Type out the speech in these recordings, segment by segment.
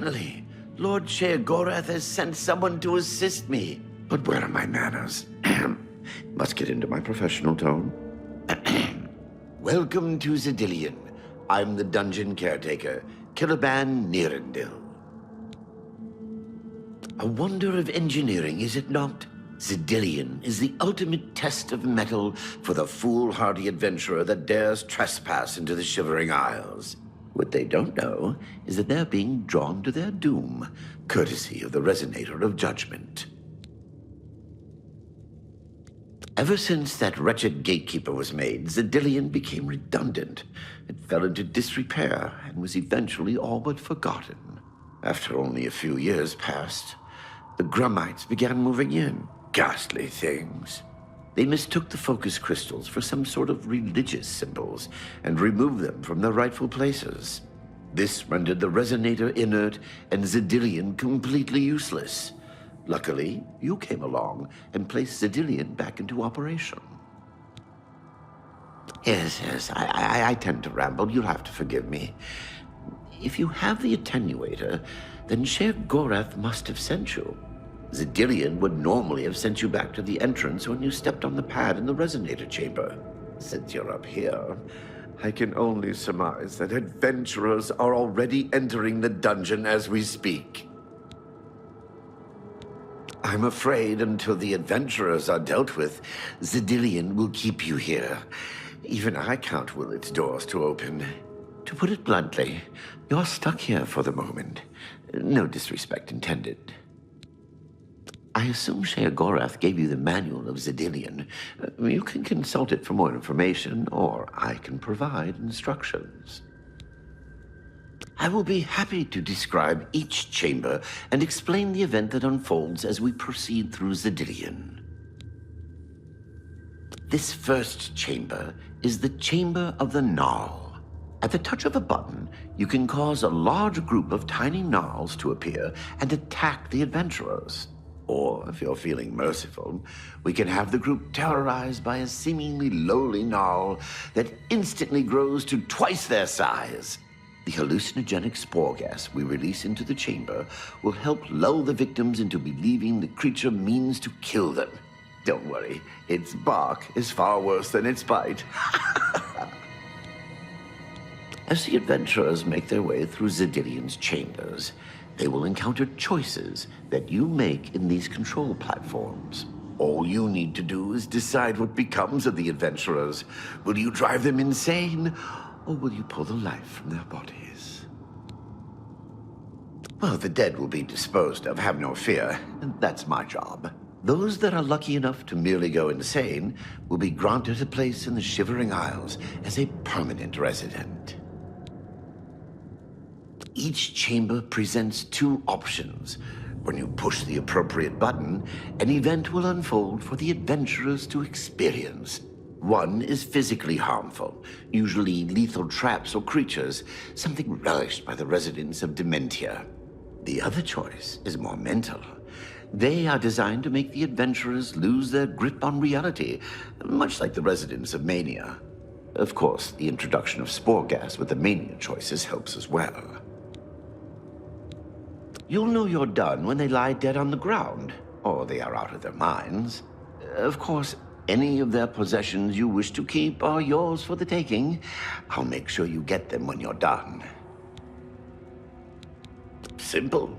Finally, Lord Sheogorath has sent someone to assist me. But where are my manners? Must get into my professional tone. Welcome to Xedilian. I'm the dungeon caretaker, KIRIGANII. A wonder of engineering, is it not? Xedilian is the ultimate test of mettle for the foolhardy adventurer that dares trespass into the Shivering Isles. What they don't know is that they're being drawn to their doom, courtesy of the Resonator of Judgment. Ever since that wretched gatekeeper was made, Xedilian became redundant. It fell into disrepair and was eventually all but forgotten. After only a few years passed, the Grummites began moving in. Ghastly things. They mistook the focus crystals for some sort of religious symbols and removed them from their rightful places. This rendered the Resonator inert and Xedilian completely useless. Luckily, you came along and placed Xedilian back into operation. Yes, I tend to ramble. You'll have to forgive me. If you have the attenuator, then Sheogorath must have sent you. Xedilian would normally have sent you back to the entrance when you stepped on the pad in the Resonator chamber. Since you're up here, I can only surmise that adventurers are already entering the dungeon as we speak. I'm afraid until the adventurers are dealt with, Xedilian will keep you here. Even I can't will its doors to open. To put it bluntly, you're stuck here for the moment. No disrespect intended. I assume Sheogorath gave you the manual of Xedilian. You can consult it for more information, or I can provide instructions. I will be happy to describe each chamber and explain the event that unfolds as we proceed through Xedilian. This first chamber is the Chamber of the Gnarl. At the touch of a button, you can cause a large group of tiny gnarls to appear and attack the adventurers. Or, if you're feeling merciful, we can have the group terrorized by a seemingly lowly gnarl that instantly grows to twice their size. The hallucinogenic spore gas we release into the chamber will help lull the victims into believing the creature means to kill them. Don't worry, its bark is far worse than its bite. As the adventurers make their way through Xedilian's chambers, they will encounter choices that you make in these control platforms. All you need to do is decide what becomes of the adventurers. Will you drive them insane, or will you pull the life from their bodies? Well, the dead will be disposed of, have no fear. That's my job. Those that are lucky enough to merely go insane will be granted a place in the Shivering Isles as a permanent resident. Each chamber presents two options. When you push the appropriate button, an event will unfold for the adventurers to experience. One is physically harmful, usually lethal traps or creatures, something relished by the residents of Dementia. The other choice is more mental. They are designed to make the adventurers lose their grip on reality, much like the residents of Mania. Of course, the introduction of spore gas with the Mania choices helps as well. You'll know you're done when they lie dead on the ground, or they are out of their minds. Of course, any of their possessions you wish to keep are yours for the taking. I'll make sure you get them when you're done. Simple.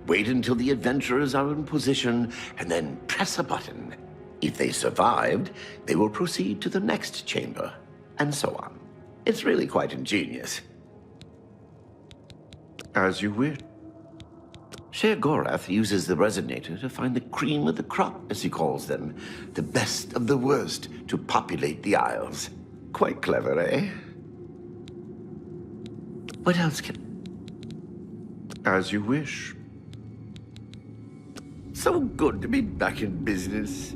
Wait until the adventurers are in position, and then press a button. If they survived, they will proceed to the next chamber, and so on. It's really quite ingenious. As you wish. Sheogorath uses the Resonator to find the cream of the crop, as he calls them, the best of the worst to populate the Isles. Quite clever, eh? What else can... As you wish. So good to be back in business.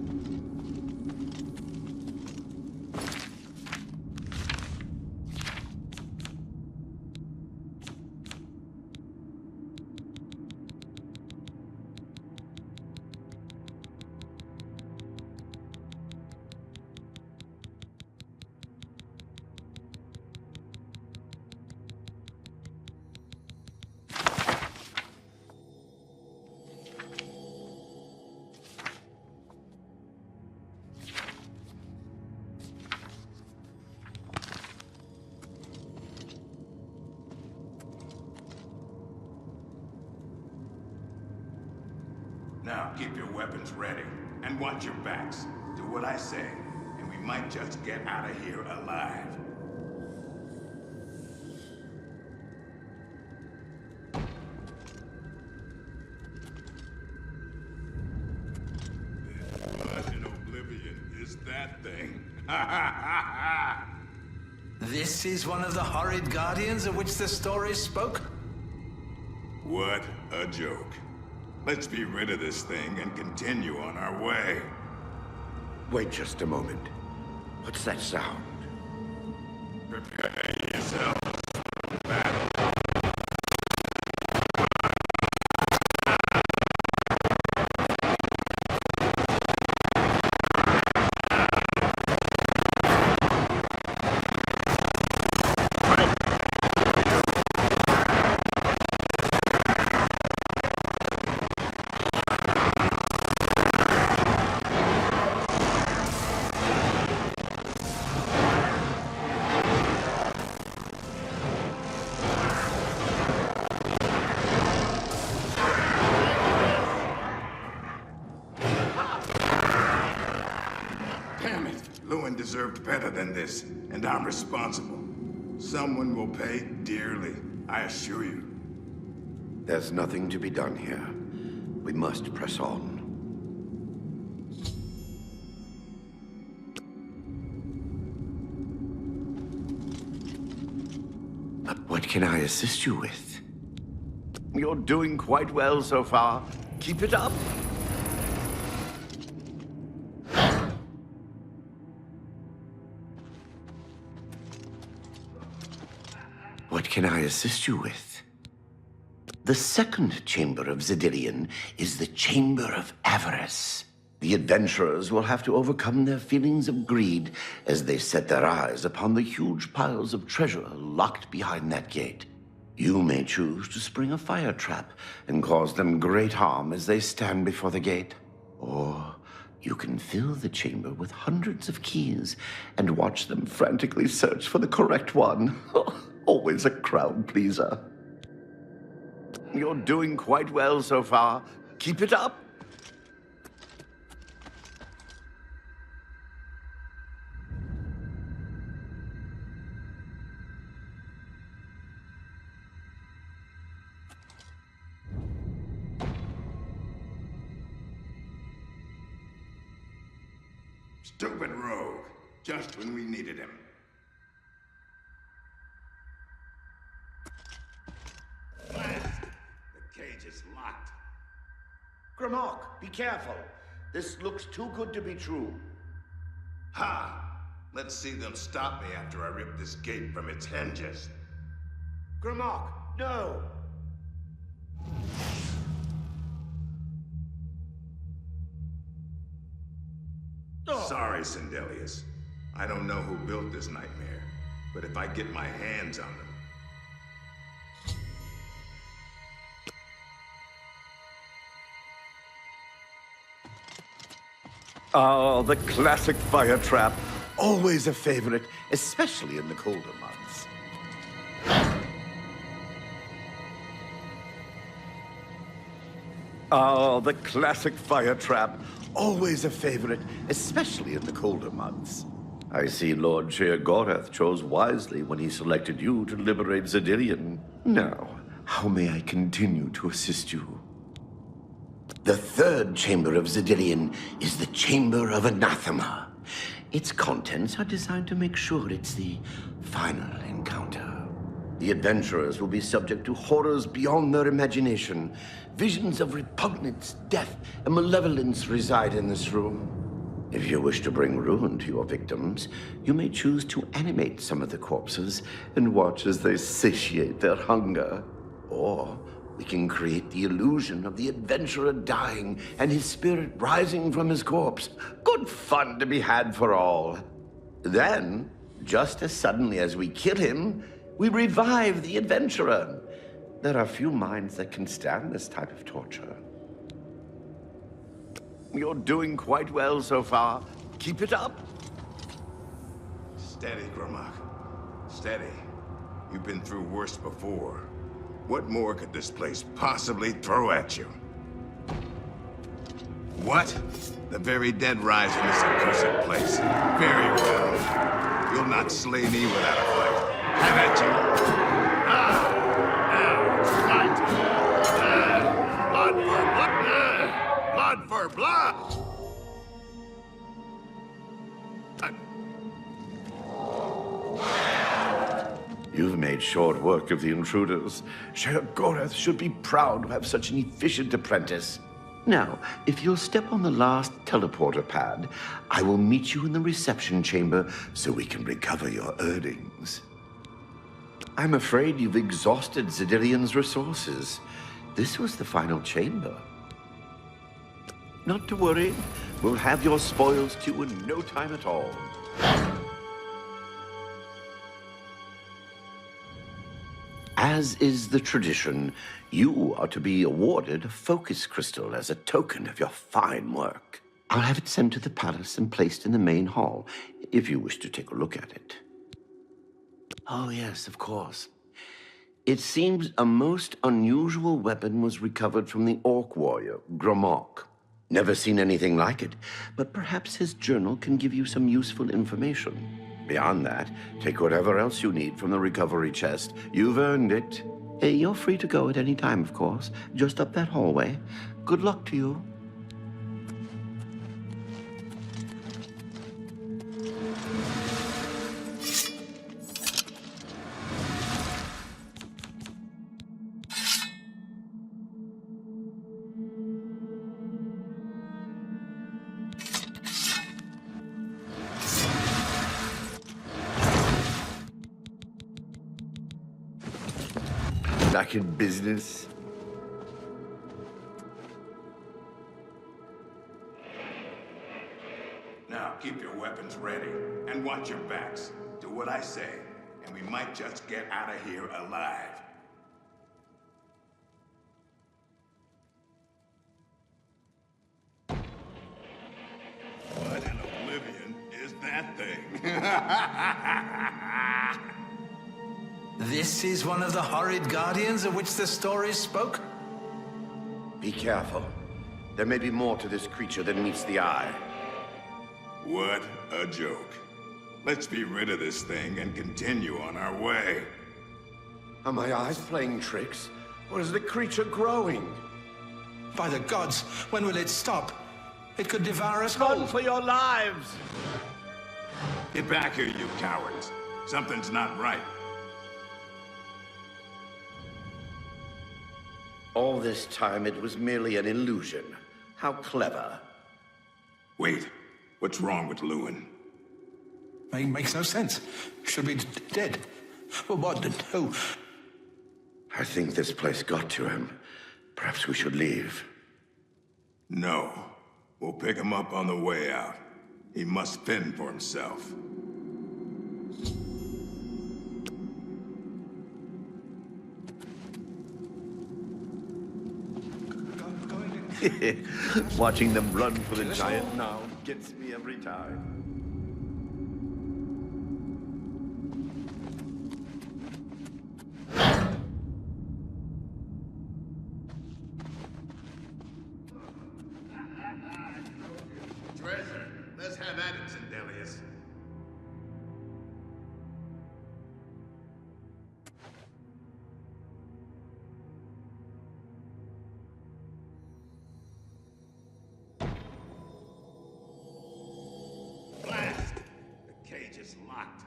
Now keep your weapons ready, and watch your backs. Do what I say, and we might just get out of here alive. What in Oblivion is that thing? This is one of the horrid guardians of which the story spoke? What a joke. Let's be rid of this thing and continue on our way. Wait just a moment. What's that sound? Prepare yourself for battle. Deserved better than this, and I'm responsible. Someone will pay dearly, I assure you. There's nothing to be done here. We must press on. But what can I assist you with? You're doing quite well so far. Keep it up. What can I assist you with? The second chamber of Xedilian is the Chamber of Avarice. The adventurers will have to overcome their feelings of greed as they set their eyes upon the huge piles of treasure locked behind that gate. You may choose to spring a fire trap and cause them great harm as they stand before the gate. Or you can fill the chamber with hundreds of keys and watch them frantically search for the correct one. Always a crowd pleaser. You're doing quite well so far. Keep it up. Stupid rogue. Just when we needed him. The cage is locked. Grimok, be careful. This looks too good to be true. Ha! Let's see them stop me after I rip this gate from its hinges. Grimok, no! Sorry, Xedilian. I don't know who built this nightmare, but if I get my hands on them... Oh, the classic fire trap. Always a favorite, especially in the colder months. Oh, the classic fire trap. Always a favorite, especially in the colder months. I see Lord Sheer-Goreth chose wisely when he selected you to liberate Xedilian. Now, how may I continue to assist you? The third chamber of Xedilian is the Chamber of Anathema. Its contents are designed to make sure it's the final encounter. The adventurers will be subject to horrors beyond their imagination. Visions of repugnance, death, and malevolence reside in this room. If you wish to bring ruin to your victims, you may choose to animate some of the corpses and watch as they satiate their hunger. Or we can create the illusion of the adventurer dying and his spirit rising from his corpse. Good fun to be had for all. Then, just as suddenly as we kill him, we revive the adventurer. There are few minds that can stand this type of torture. You're doing quite well so far. Keep it up. Steady, Grimok. Steady. You've been through worse before. What more could this place possibly throw at you? What? The very dead rise in this accursed place. Very well. You'll not slay me without a fight. Have at you. Now it's my turn. Blood for blood. Blood for blood. You've made short work of the intruders. Sheriff Goreth should be proud to have such an efficient apprentice. Now, if you'll step on the last teleporter pad, I will meet you in the reception chamber so we can recover your earnings. I'm afraid you've exhausted Xedilian's resources. This was the final chamber. Not to worry, we'll have your spoils too in no time at all. As is the tradition, you are to be awarded a focus crystal as a token of your fine work. I'll have it sent to the palace and placed in the main hall, if you wish to take a look at it. Oh yes, of course. It seems a most unusual weapon was recovered from the orc warrior, Gramok. Never seen anything like it, but perhaps his journal can give you some useful information. Beyond that, take whatever else you need from the recovery chest. You've earned it. Hey, you're free to go at any time, of course. Just up that hallway. Good luck to you. Back in business. Now, keep your weapons ready, and watch your backs. Do what I say, and we might just get out of here alive. What in Oblivion is that thing? This is one of the horrid guardians of which the stories spoke? Be careful. There may be more to this creature than meets the eye. What a joke. Let's be rid of this thing and continue on our way. Are my eyes playing tricks? Or is the creature growing? By the gods, when will it stop? It could devour us Run all. for your lives! Get back here, you cowards. Something's not right. All this time it was merely an illusion. How clever. Wait, what's wrong with Lewin? Makes no sense. Should be dead. Well, what? Who? I think this place got to him. Perhaps we should leave. No. We'll pick him up on the way out. He must fend for himself. Watching them run for the giant now gets me every time. Treasure, let's have at it, Xedilian. Blast! The cage is locked.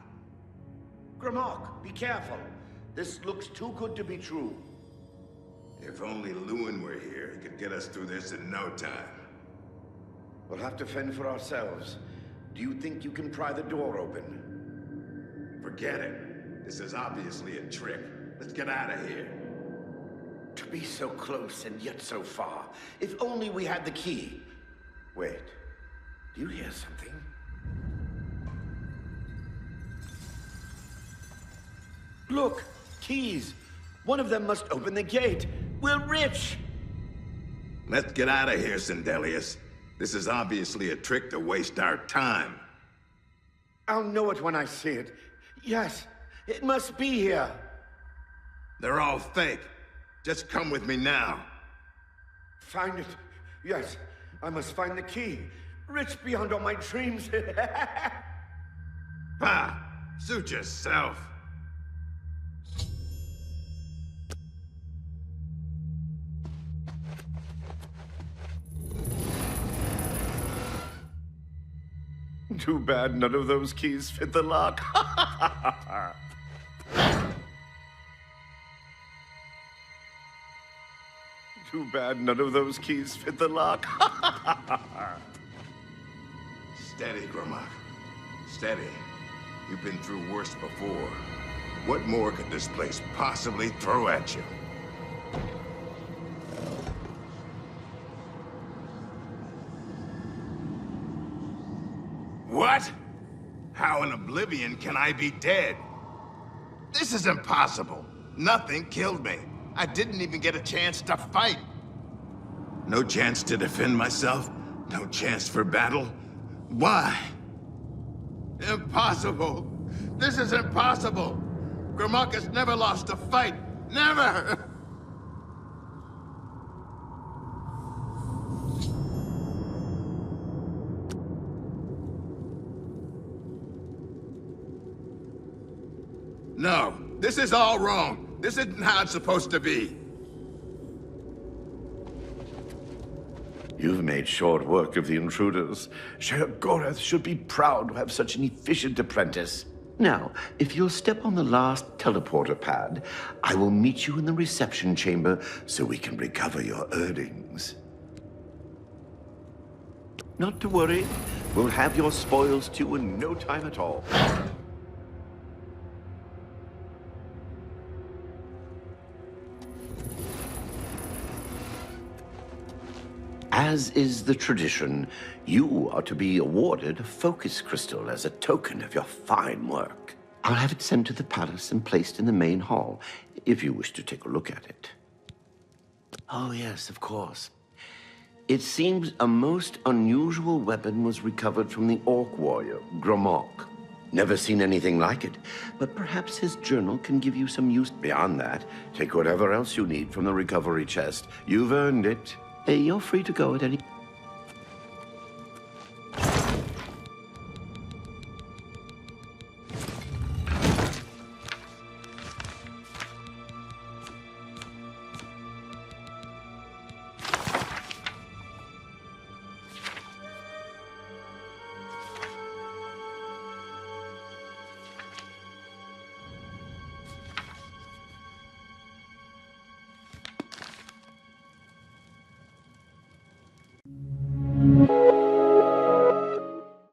Gramok, be careful. This looks too good to be true. If only Lewin were here, he could get us through this in no time. We'll have to fend for ourselves. Do you think you can pry the door open? Forget it. This is obviously a trick. Let's get out of here. To be so close and yet so far. If only we had the key. Wait. Do you hear something? Look! Keys! One of them must open the gate. We're rich! Let's get out of here, Xedilian. This is obviously a trick to waste our time. I'll know it when I see it. Yes, it must be here. They're all fake. Just come with me now. Find it. Yes, I must find the key. Rich beyond all my dreams. Ha! Suit yourself. Too bad none of those keys fit the lock. Too bad none of those keys fit the lock. Steady, Grimlock. Steady. You've been through worse before. What more could this place possibly throw at you? What? How in Oblivion can I be dead? This is impossible. Nothing killed me. I didn't even get a chance to fight. No chance to defend myself? No chance for battle? Why? Impossible. This is impossible. Grimlock has never lost a fight. Never! No, this is all wrong. This isn't how it's supposed to be. You've made short work of the intruders. Sheogorath should be proud to have such an efficient apprentice. Now, if you'll step on the last teleporter pad, I will meet you in the reception chamber so we can recover your earnings. Not to worry. We'll have your spoils too in no time at all. As is the tradition, you are to be awarded a focus crystal as a token of your fine work. I'll have it sent to the palace and placed in the main hall, if you wish to take a look at it. Oh yes, of course. It seems a most unusual weapon was recovered from the orc warrior, Grimlock. Never seen anything like it, but perhaps his journal can give you some use. Beyond that, take whatever else you need from the recovery chest. You've earned it. You're free to go at any...